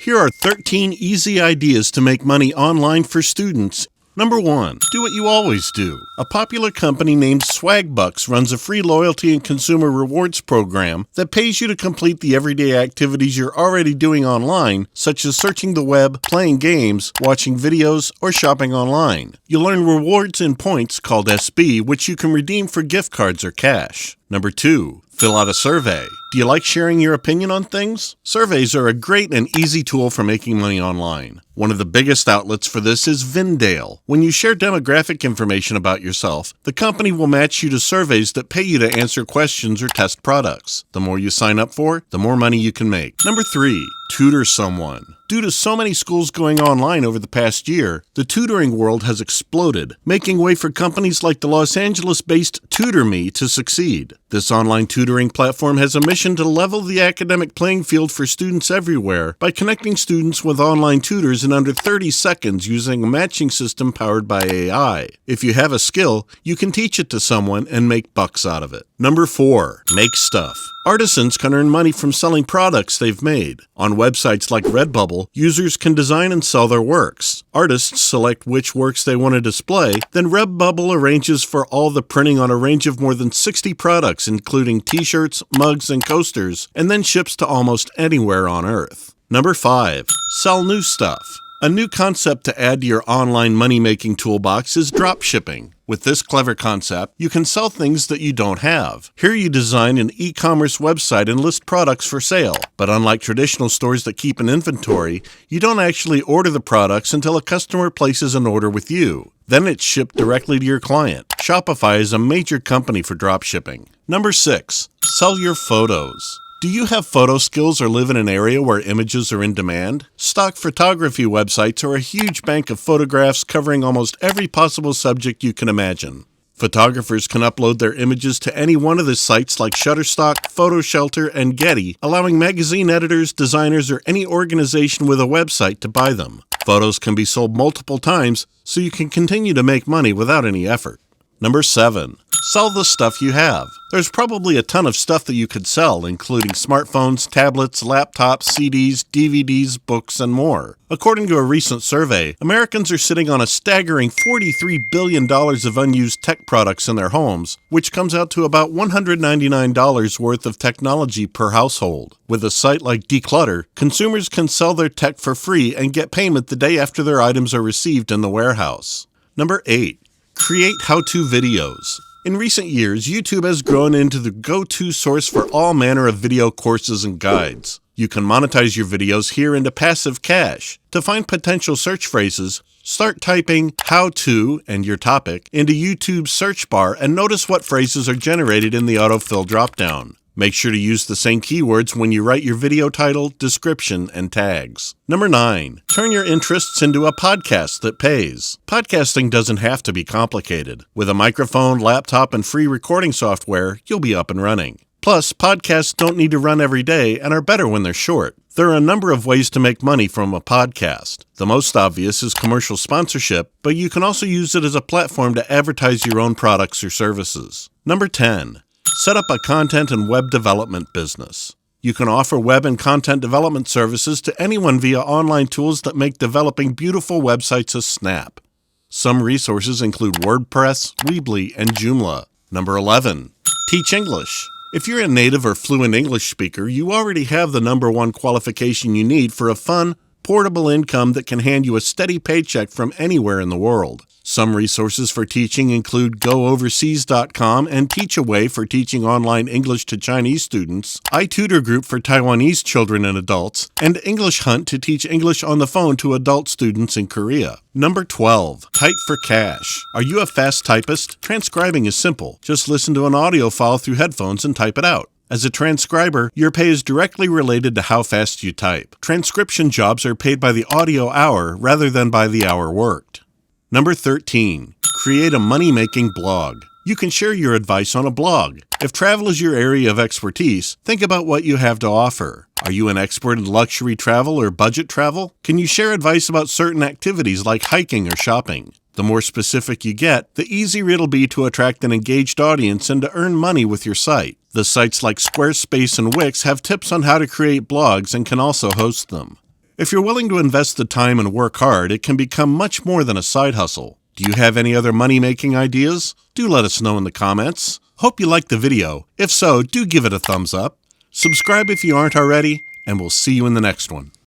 Here are 13 easy ideas to make money online for students. Number 1. Do what you always do. A popular company named Swagbucks runs a free loyalty and consumer rewards program that pays you to complete the everyday activities you're already doing online, such as searching the web, playing games, watching videos, or shopping online. You'll earn rewards in points called SB, which you can redeem for gift cards or cash. Number 2. Fill out a survey. Do you like sharing your opinion on things? Surveys are a great and easy tool for making money online. One of the biggest outlets for this is Vindale. When you share demographic information about yourself, the company will match you to surveys that pay you to answer questions or test products. The more you sign up for, the more money you can make. Number 3. Tutor someone. Due to so many schools going online over the past year, the tutoring world has exploded, making way for companies like the Los Angeles-based TutorMe to succeed. This online tutoring platform has a mission to level the academic playing field for students everywhere by connecting students with online tutors in under 30 seconds using a matching system powered by AI. If you have a skill, you can teach it to someone and make bucks out of it. Number 4. Make stuff. Artisans can earn money from selling products they've made. On websites like Redbubble, users can design and sell their works. Artists select which works they want to display, then Redbubble arranges for all the printing on a range of more than 60 products, including t-shirts, mugs, and coasters, and then ships to almost anywhere on Earth. Number 5. Sell new stuff. A new concept to add to your online money-making toolbox is dropshipping. With this clever concept, you can sell things that you don't have. Here you design an e-commerce website and list products for sale. But unlike traditional stores that keep an inventory, you don't actually order the products until a customer places an order with you. Then it's shipped directly to your client. Shopify is a major company for dropshipping. Number 6. Sell your photos. Do you have photo skills or live in an area where images are in demand? Stock photography websites are a huge bank of photographs covering almost every possible subject you can imagine. Photographers can upload their images to any one of the sites like Shutterstock, PhotoShelter, and Getty, allowing magazine editors, designers, or any organization with a website to buy them. Photos can be sold multiple times, so you can continue to make money without any effort. Number 7. Sell the stuff you have. There's probably a ton of stuff that you could sell, including smartphones, tablets, laptops, CDs, DVDs, books, and more. According to a recent survey, Americans are sitting on a staggering $43 billion of unused tech products in their homes, which comes out to about $199 worth of technology per household. With a site like Declutter, consumers can sell their tech for free and get payment the day after their items are received in the warehouse. Number 8. Create how-to videos. In recent years, YouTube has grown into the go-to source for all manner of video courses and guides. You can monetize your videos here into passive cash. To find potential search phrases, start typing "how to" and your topic into YouTube's search bar and notice what phrases are generated in the autofill dropdown. Make sure to use the same keywords when you write your video title, description, and tags. Number 9. Turn your interests into a podcast that pays. Podcasting doesn't have to be complicated. With a microphone, laptop, and free recording software, you'll be up and running. Plus, podcasts don't need to run every day and are better when they're short. There are a number of ways to make money from a podcast. The most obvious is commercial sponsorship, but you can also use it as a platform to advertise your own products or services. Number 10. Set up a content and web development business. You can offer web and content development services to anyone via online tools that make developing beautiful websites a snap. Some resources include WordPress, Weebly, and Joomla. Number 11. Teach English. If you're a native or fluent English speaker, you already have the number 1 qualification you need for a fun, portable income that can hand you a steady paycheck from anywhere in the world. Some resources for teaching include GoOverseas.com and Teachaway for teaching online English to Chinese students, iTutor Group for Taiwanese children and adults, and English Hunt to teach English on the phone to adult students in Korea. Number 12. Type for cash. Are you a fast typist? Transcribing is simple. Just listen to an audio file through headphones and type it out. As a transcriber, your pay is directly related to how fast you type. Transcription jobs are paid by the audio hour rather than by the hour worked. Number 13. Create a money-making blog. You can share your advice on a blog. If travel is your area of expertise, think about what you have to offer. Are you an expert in luxury travel or budget travel? Can you share advice about certain activities like hiking or shopping? The more specific you get, the easier it'll be to attract an engaged audience and to earn money with your site. The sites like Squarespace and Wix have tips on how to create blogs and can also host them. If you're willing to invest the time and work hard, it can become much more than a side hustle. Do you have any other money-making ideas? Do let us know in the comments. Hope you liked the video. If so, do give it a thumbs up. Subscribe if you aren't already, and we'll see you in the next one.